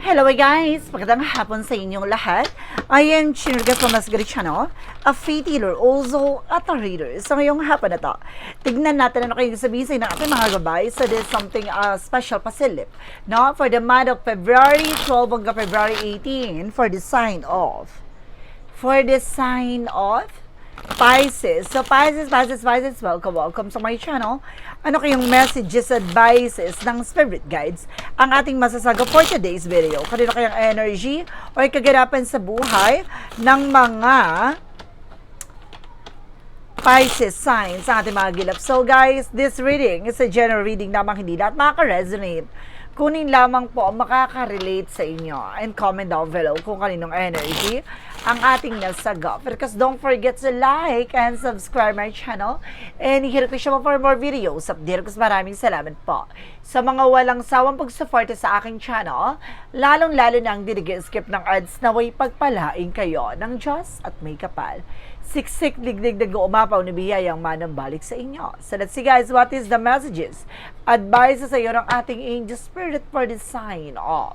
Hello guys! Magandang hapon sa inyong lahat. I am Chinurga from Masgari Channel, a faith healer, also at a reader. So ngayong hapon na to, tignan natin ano kayo sabihin sa ng ating mga gabay. So there's something special pasilip. No? For the month of February 12 hanggang February 18, for the sign of Pisces. So Pisces, welcome sa my channel. Ano kayong messages, advices ng spirit guides ang ating masasaga for today's video? Kanino kayang energy o kaganapan sa buhay ng mga Pisces signs sa ating mga gilap. So guys, this reading is a general reading namang hindi lahat makaka-resonate. Kunin lamang po ang makaka-relate sa inyo and comment down below kung kaninong energy ang ating nasaga. Because don't forget to like and subscribe my channel and hit ko siya for more videos. Update ko, maraming salamat po sa mga walang sawang pagsuporta sa aking channel, lalong-lalo na ang skip ng ads na way pagpalain kayo ng Diyos at may kapal. Siksik, digdig, umapaw na biyayang manang balik sa inyo. So let's see guys, what is the messages? Advice sa iyo ng ating angel spirit for the sign of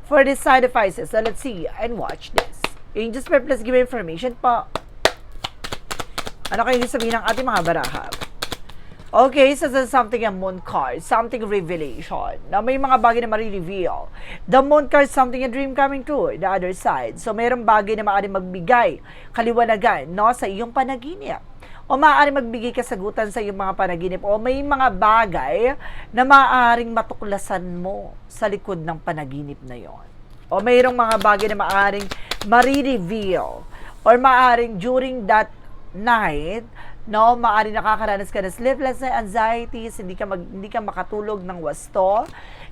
Pisces. So let's see and watch this. Angel spirit, please give me information po. Ano kayo sabihin ng ating mga baraha? Okay, so this is something a moon card, something revelation, na may mga bagay na marireveal. The moon card, something a dream coming true, the other side. So mayroong bagay na maaaring magbigay kaliwanagan, no, sa iyong panaginip. O maaaring magbigay kasagutan sa iyong mga panaginip. O may mga bagay na maaaring matuklasan mo sa likod ng panaginip na yon. O mayroong mga bagay na maaaring marireveal or maaaring during that night, no, maaaring nakakaranas ka ng sleepless anxieties, hindi ka makatulog ng wasto.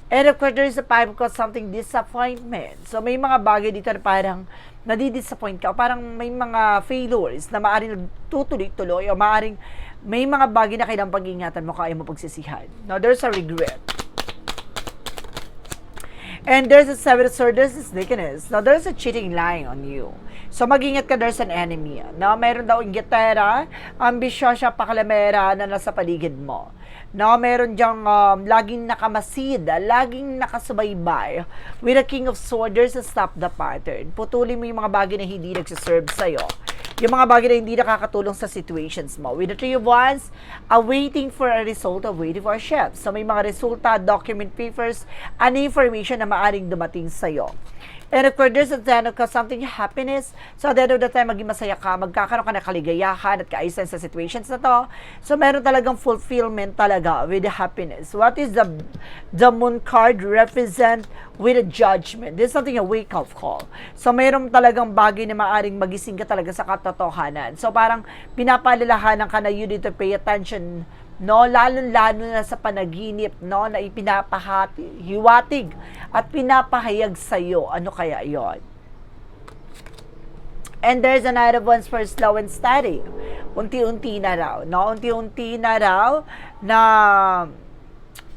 And of course, there's a time called something disappointment. So may mga bagay dito na parang nadidisappoint ka, o parang may mga failures na maaaring tutuloy-tuloy, o maaaring may mga bagay na kailang pag-ingatan mo, kaya mo pagsisihan. Now, there's a regret. And there's a seven of swords, there's a sneakiness. Now, there's a cheating lying on you. So, mag-ingat ka, there's an enemy. Now, meron daw inggitera, ambisyosa, pakalamera na nasa paligid mo. Now, meron diyang laging nakamasid, laging nakasubaybay. With a king of swords, there's a stop the pattern. Putulin mo yung mga bagay na hindi nagsiserve sa'yo. Yung mga bagay na hindi nakakatulong sa situations mo. With the Three of Wands, waiting for a result of waiting for a chef. So, may mga resulta, document papers, and information na maaring dumating sa'yo. And of course, there's a ten of something happiness. So, at the end of the time, maging masaya ka, magkakaroon ka ng kaligayahan at kaayusan sa situations na to. So, meron talagang fulfillment talaga with the happiness. What is the moon card represent with a judgment? This is something a wake-up call. So, meron talagang bagay na maaring magising ka talaga sa katotohanan. So, parang pinapalalahanan ka na you need to pay attention, no, lalo-lalo na sa panaginip, no, na hiwatig at pinapahayag sa'yo. Ano kaya yon? And there's a Knight of Wands for slow and steady. Unti-unti na raw, no? Unti-unti na raw na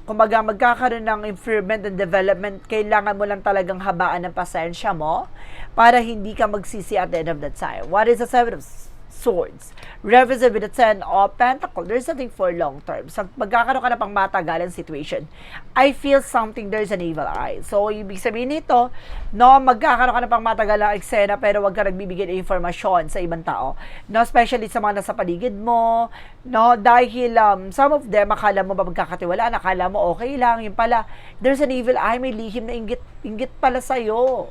kumbaga magkakaroon ng improvement and development. Kailangan mo lang talagang habaan ng pasensya mo para hindi ka magsisi at the end of the time. What is the Seven of Swords? Represent with the Ten of Pentacles. There's something for long term. So, magkakaroon ka na pang matagalan situation. I feel something, there's an evil eye. So, ibig sabihin nito, no, magkakaroon ka na pang matagalang eksena pero wag ka nagbibigay ng informasyon sa ibang tao. No, especially sa mga nasa paligid mo. No, dahil some of them, akala mo ba magkakatiwalaan, akala mo okay lang. Yung pala, there's an evil eye, may lihim na inggit pala sa'yo.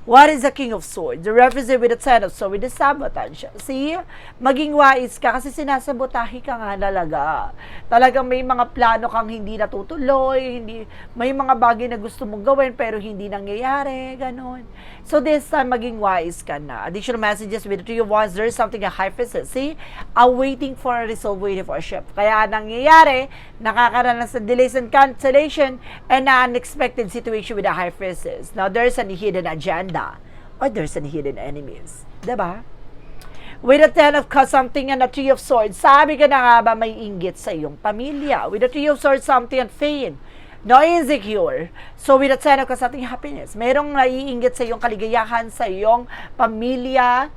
What is the King of Swords? The represent with the Ten of Swords, with the sabotage. See? Maging wise ka kasi sinasabotahe ka nga talaga. Talagang may mga plano kang hindi natutuloy, may mga bagay na gusto mong gawin pero hindi nangyayari, ganun. So this time, maging wise ka na. Additional messages with the Three of Wands, there's something a high priestess. See? Waiting for a result, waiting for a shift. Kaya nangyayari, nakakaranas sa delays and cancellation and unexpected situation with the high priestess. Now, there's a hidden agenda. Or there's an hidden enemies. Diba? With the Ten of Cups, something and the Three of Swords, sabi ka na nga ba may inggit sa iyong pamilya? With the Three of Swords, something and pain. No, insecure. So, with the Ten of Cups, something happiness. Merong naiinggit sa iyong kaligayahan, sa iyong pamilya,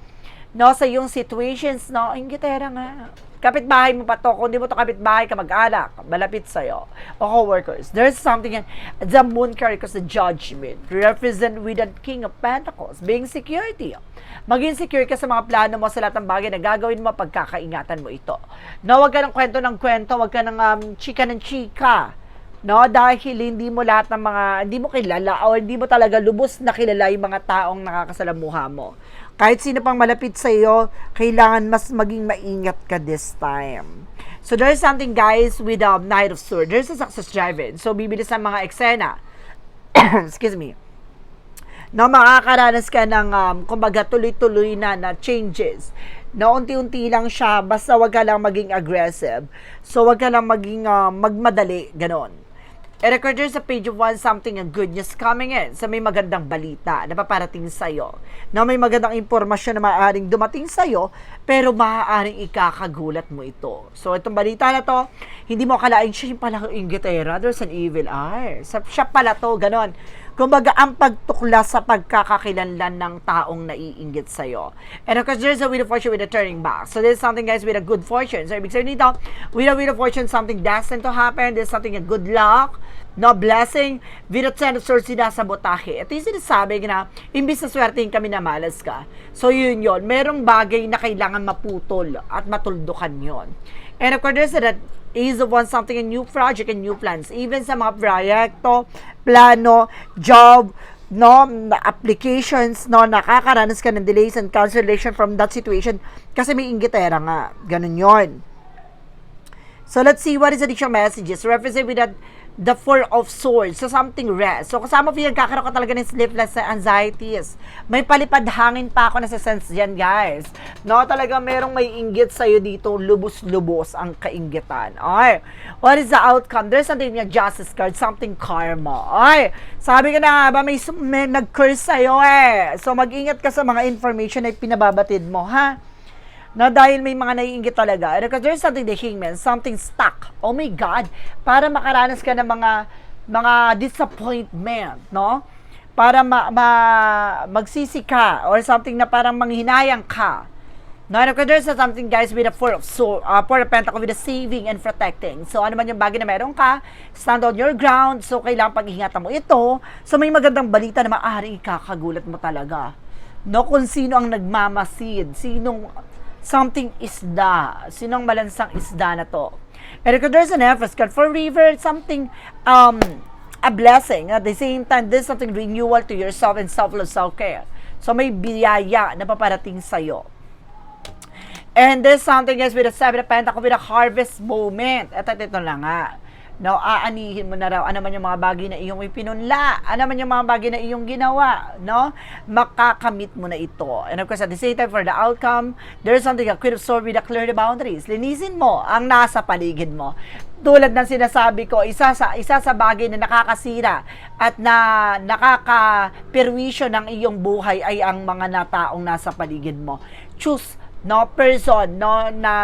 no, sa iyong situations, no, inggitera nga. Kapitbahay mo pa to, kung di mo to kapitbahay, kamag-anak, malapit sa'yo, o co-workers. There's something yan. The moon carries the judgment, represent with the King of Pentacles, being security. Maging secure ka sa mga plano mo, sa lahat ng bagay na gagawin mo, pagkakaingatan mo ito. No, wag ka ng kwento ng kwento, wag ka ng chika ng chika. No, dahil hindi mo lahat ng mga, hindi mo kilala, o hindi mo talaga lubos na kilala yung mga taong nakakasalamuha mo. Kahit sino pang malapit sa iyo, kailangan mas maging maingat ka this time. So there's something, guys, with Knight of Swords. There's a success driven. So bibilis ang mga eksena. Excuse me. No, makakaranas ka ng, kumbaga, tuloy-tuloy na changes. No, unti-unti lang siya, basta wag ka lang maging aggressive. So wag ka lang maging magmadali, ganon. I-record sa page of 1 something a good news coming in. So may magandang balita na paparating sa'yo. Na may magandang impormasyon na maaaring dumating sa'yo, pero maaaring ikakagulat mo ito. So itong balita na to, hindi mo akalain siya yung palang inggitera. There's an evil eye. Siya pala to, ganon. Kumbaga, ang pagtukla sa pagkakakilanlan ng taong naiinggit sa'yo. And of course, there's a wheel of fortune with a turning back. So there's something, guys, with a good fortune. So ibig sabihin dito, with a wheel of fortune, something destined to happen. There's something a good luck, no blessing, with a ten of swords, sinasabotahe. Ito yung sinasabi na, imbis na swertein kami na malas ka. So yun. Merong bagay na kailangan maputol at matuldukan yon. And of course, there's that Ace of Wands, something, a new project and new plans. Even sa mga proyekto, plano, job, no, applications, no, nakakaranas ka ng delays and cancellation from that situation kasi may inggitera nga. Ganun yon. So let's see what is the additional messages. Represent with that the Four of Swords. So something rest. So kasama po yan, kakaroon ka talaga ng sleepless anxieties. May palipad hangin pa ako na sa sense dyan, guys. No, talaga merong may inggit sa'yo dito, lubos-lubos ang kainggitan. Ay, what is the outcome? There's something yung justice card, something karma. Ay, sabi ka na nga ba, may nag-curse sa'yo eh. So mag-ingat ka sa mga information na pinababatid mo, ha? No, dahil may mga naiinggit talaga. Because there's something the hangman, something stuck. Oh my God. Para makaranas ka ng mga disappointment, no? Para magsisi ka or something na parang manghinayang ka. No, because there's something, guys, with a Four of Pentacles with a saving and protecting. So ano man yung bagay na meron ka, stand on your ground. So kailangan pag-ingatan mo ito. So may magandang balita na maaaring ikakagulat mo talaga. No, kung sino ang nagmamasid, something isda. Sinong malansang isda na to? And because there's an Empress card for river, something, a blessing. At the same time, there's something renewal to yourself and self-love, self-care. So may biyaya na paparating sa'yo. And there's something, guys, with a Seven of Pentacles, with a harvest moment. At ito lang nga. No, aanihin mo na raw ano man yung mga bagay na iyong ipinunla, ano man yung mga bagay na iyong ginawa, no? Makakamit mo na ito. And of course, at the same time, for the outcome, there's something, a Queen of Swords with a clear the boundaries. Linisin mo ang nasa paligid mo. Tulad ng sinasabi ko, isa sa bagay na nakakasira at na nakaka-perwisyo ng iyong buhay ay ang mga nataong nasa paligid mo. Choose, no, person, no, na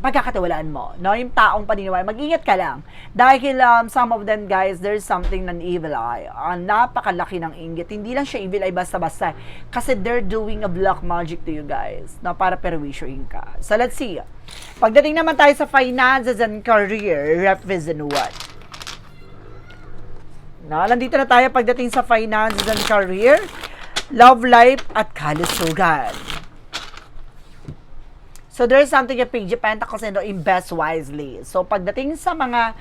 pagkakatiwalaan mo, no? Yung taong paniniwala, mag-ingat ka lang. Dahil some of them, guys, there's something ng evil eye. Napakalaki ng inggit. Hindi lang siya evil eye basta-basta. Kasi they're doing a black magic to you, guys, na para perwisyoin ka. So, let's see. Pagdating naman tayo sa finances and career, represent what? No, nandito na tayo pagdating sa finances and career, love life, at kalusugan. So, there's something yung Page of Pentacles and invest wisely. So, pagdating sa mga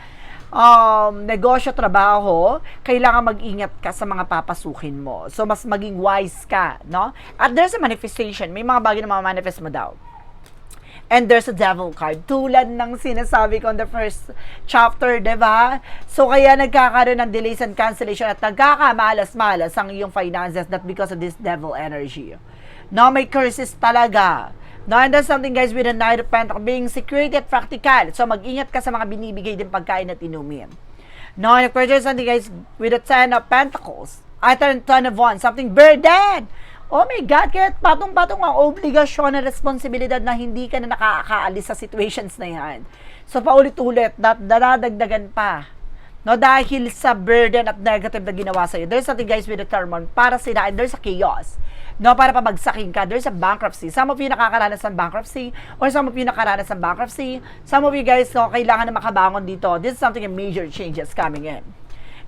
negosyo, trabaho, kailangan mag-ingat ka sa mga papasukin mo. So, mas maging wise ka, no? At there's a manifestation. May mga bagay na ma-manifest mo daw. And there's a devil card. Tulad ng sinasabi ko in the first chapter, diba? So, kaya nagkakaroon ng delays and cancellation at nagkakamalas-malas ang iyong finances, not because of this devil energy. No, may curses talaga. No, and that's something, guys, with a Knight of Pentacles, being security at practical. So, mag-ingat ka sa mga binibigay din pagkain at inumin. No, and of course, there's something, guys, with a Ten of Pentacles. At a Ten of Wands, something burden. Oh my God, kaya patong-patong ang obligasyon at responsibilidad na hindi ka na nakakaalis sa situations na yan. So, paulit-ulit, dadagdagan pa. No, dahil sa burden at negative na ginawa sa'yo. There's something, guys, with the Termon para sila, and there's a chaos. No, para pabagsakin ka. There's a bankruptcy. Some of you nakakaranas ng bankruptcy, or some of you nakaranas ng bankruptcy. Some of you guys, no, kailangan na makabangon dito. This is something, a major changes coming in.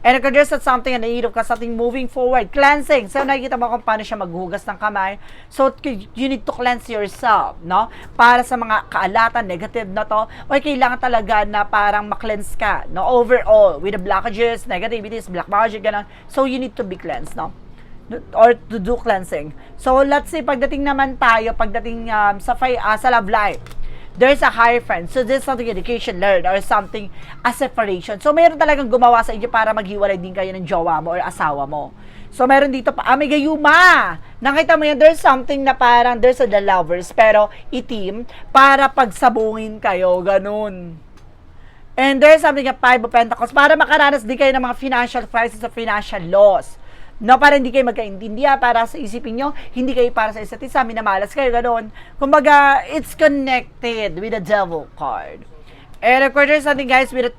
And if there's something na nairip ka, something moving forward, cleansing. So, nakikita mo kung paano siya maghugas ng kamay. So, you need to cleanse yourself, no? Para sa mga kaalatan, negative na to, o kailangan talaga na parang makleanse ka, no? Overall, with the blockages, negativities, black magic, gano'n. So, you need to be cleansed, no? Or to do cleansing. So, let's say, pagdating naman tayo, pagdating sa love life, there's a higher friend. So, there's something education learned or something, a separation. So, meron talagang gumawa sa inyo para maghiwalay din kayo ng jowa mo or asawa mo. So, meron dito pa, may gayuma. Nakita mo yan, there's something na parang, there's the lovers, pero itim, para pagsabungin kayo, ganun. And there's something a 5 of Pentacles, para makaranas din kayo ng mga financial crisis or financial loss. No, para hindi kayo magkaintindihan, para sa isipin nyo, hindi kayo para sa isa't isa, minamalas kayo, gano'n. Kumbaga, it's connected with the Devil card. And of course, there's something, guys, with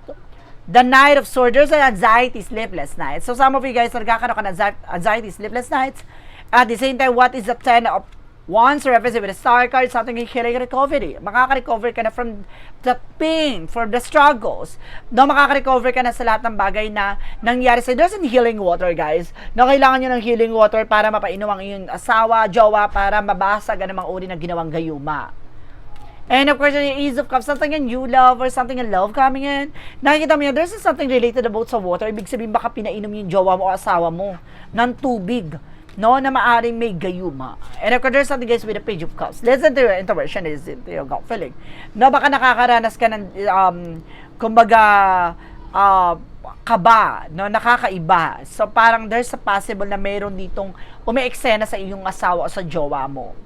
the Knight of Swords. There's an anxiety, sleepless nights. So, some of you guys, nagkakaroon ka ng anxiety, sleepless nights. At the same time, what is the 10 of Wands represented with a star card, something like healing recovery. Makaka-recover ka na from the pain, from the struggles. No, makaka-recover ka na sa lahat ng bagay na nangyari sa'yo. There's an healing water, guys. No, kailangan nyo ng healing water para mapainom ang iyong asawa, jowa, para mabasag ang mga uri ng ginawang gayuma. And of course, the Ace of Cups, something a new love or something a love coming in. Nakikita mo yan, there's something related about sa water. Ibig sabihin, baka pinainom yung jowa mo o asawa mo ng tubig, no, na maaring may gayuma. And of course, there's something, guys, with the Page of Cups. Listen to your intuition, is it your gut feeling. No, baka nakakaranas ka ng, kumbaga, kaba, no, nakakaiba. So, parang there's a possible na mayroon ditong umi-eksena sa iyong asawa o sa jowa mo.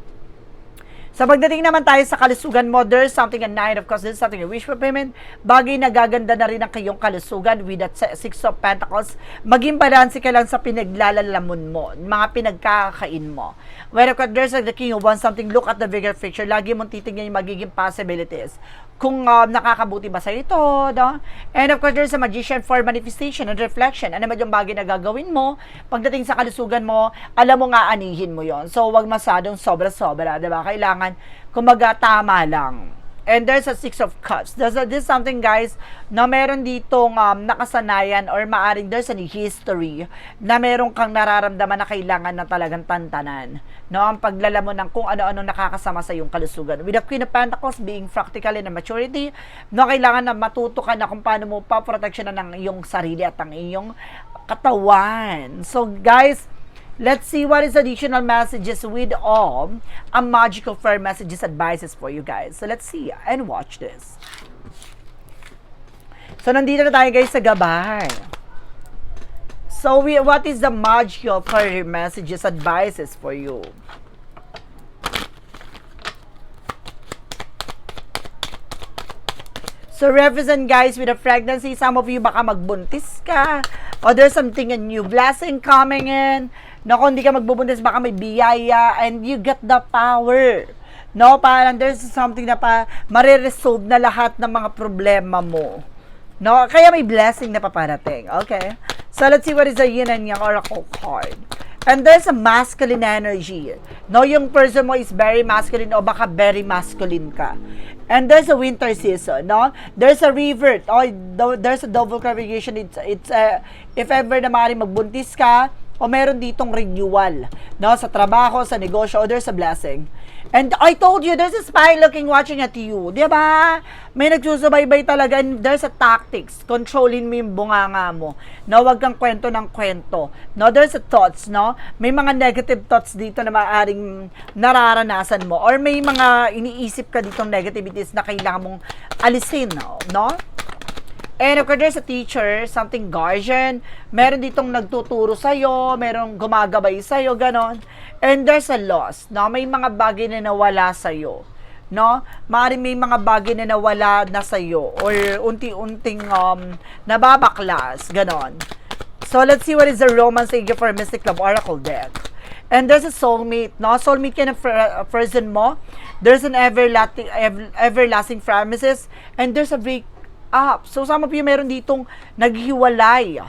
Sa pagdating naman tayo sa kalusugan mo, there's something a 9 of Cups, there's something a wish fulfillment. Bagay na gaganda na rin ang kayong kalusugan with that 6 of Pentacles. Maging balanse ka lang sa pinaglalalamun mo, mga pinagkakain mo. When of course, there's the King of Wands, something, look at the bigger picture. Lagi mong titingnan yung magiging possibilities. Kung nakakabuti ba sa ito, no? And of course, there's a Magician for manifestation and reflection. Ano ba yung bagay na gagawin mo? Pagdating sa kalusugan mo, alam mo nga anihin mo yon. So, wag masadong sobra-sobra, diba? Kailangan, kumbaga, tama lang. And there's a 6 of Cups. This something, guys, na meron ditong nakasanayan or maaring there's a history na meron kang nararamdaman na kailangan na talagang tantanan. No, ang paglalamon ng kung ano-ano nakakasama sa iyong kalusugan. With the Queen of Pentacles being practical and maturity, no, kailangan na matuto ka na kung paano mo pa-protection ng iyong sarili at ang iyong katawan. So, guys, let's see what is additional messages with all a magical fair messages advices for you guys. So let's see and watch this. So nandito na tayo, guys, sa gabay. So what is the magical fair messages advices for you? So represent, guys, with a pregnancy. Some of you baka magbuntis ka, or there's something, a new blessing coming in. No, kung hindi ka magbubuntis, baka may biyaya and you get the power. No, parang there's something na mariresolve na lahat ng mga problema mo. No, kaya may blessing na paparating. Okay? So, let's see what is the Yin and Yang Oracle card. And there's a masculine energy. No, yung person mo is very masculine o baka very masculine ka. And there's a winter season, no? There's a revert. Oh, there's a double clarification. It's if ever na maaaring magbuntis ka, o meron ditong renewal, no, sa trabaho, sa negosyo, o there's a blessing. And I told you, there's a spy watching at you. Di ba? May nagsusubaybay talaga, and there's a tactics. Controlin mo yung bunganga mo. No, wag kang kwento ng kwento. No, there's a thoughts, no? May mga negative thoughts dito na maaaring nararanasan mo. Or may mga iniisip ka ditong negativities na kailangan mong alisin, no? And of course, there's a teacher, something guardian, meron ditong nagtuturo sa'yo, merong gumagabay sa'yo, ganon. And there's a loss, no? May mga bagay na nawala sa'yo, no? Maaaring may mga bagay na nawala na sa'yo, or unti-unting nababaklas, ganon. So, let's see what is the romance thank you for Mystic Love Oracle deck. And there's a soulmate, no? Soulmate ka ng person mo. There's an everlasting promises, and there's a up. So some of you meron ditong naghiwalay.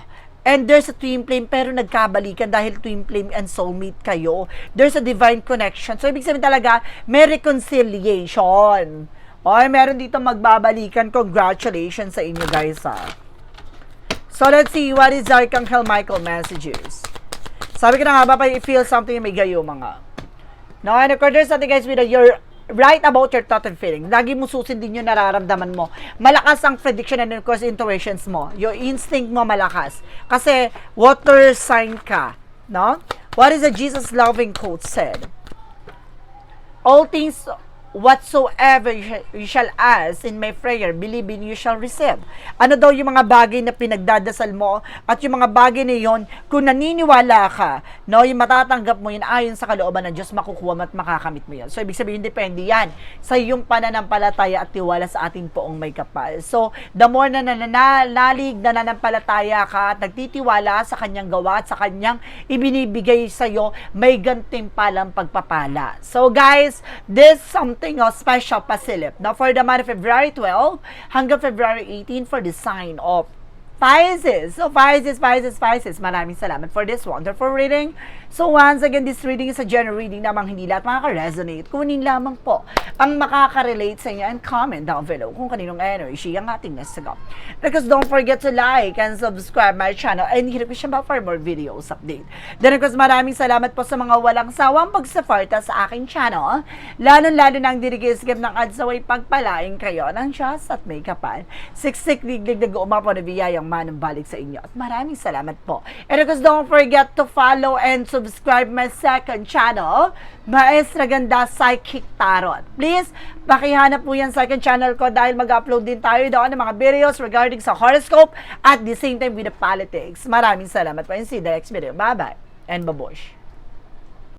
And there's a twin flame pero nagkabalikan dahil twin flame and soulmate kayo. There's a divine connection. So ibig sabihin talaga, may reconciliation. Okay, meron dito magbabalikan. Congratulations sa inyo guys ha. So let's see, what is Archangel Michael messages? Sabi ko na nga ba, if you feel something, may gayo mga. No, and of course, there's something guys with you're right about your thought and feeling. Lagi mo susundin yung nararamdaman mo. Malakas ang prediction and of course, intuitions mo. Your instinct mo malakas. Kasi, water sign ka. No? What is the Jesus loving quote said? All things whatsoever you shall ask in my prayer, believe in you shall receive. Ano daw yung mga bagay na pinagdadasal mo at yung mga bagay na yon, kung naniniwala ka, no, yung matatanggap mo yun ayon sa kalooban ng Diyos, makukuha mo at makakamit mo yan. So, ibig sabihin, depende yan sa iyong pananampalataya at tiwala sa ating poong may kapal. So, the more na nananampalataya ka at nagtitiwala sa kanyang gawa at sa kanyang ibinibigay sa iyo, may gantimpalang pagpapala. So, guys, this something special pasilip. Now, for the month of February 12 hanggang February 18 for the sign of Pisces. So, Pisces. Maraming salamat for this wonderful reading. So, once again, this reading is a general reading namang hindi lahat makaka-resonate. Kunin lamang po ang makaka-relate sa inyo and comment down below kung kaninong energy ang ating nasagot. Because don't forget to like and subscribe my channel and hit the bell for more videos update. Then, of course, maraming salamat po sa mga walang sawang pagsuporta sa aking channel. Lalo-lalo nang dirigiskip ng adsaway pagpalaing kayo ng Diyos at may kapal. Siksik, liglig, umapo na biyayang manumbalik sa inyo. At maraming salamat po. And of course, don't forget to follow and subscribe my second channel, Maestra Ganda Psychic Tarot. Please, pakihanap po yan second channel ko dahil mag-upload din tayo doon ng mga videos regarding sa horoscope at the same time with the politics. Maraming salamat po and see you the next video. Bye-bye and babush.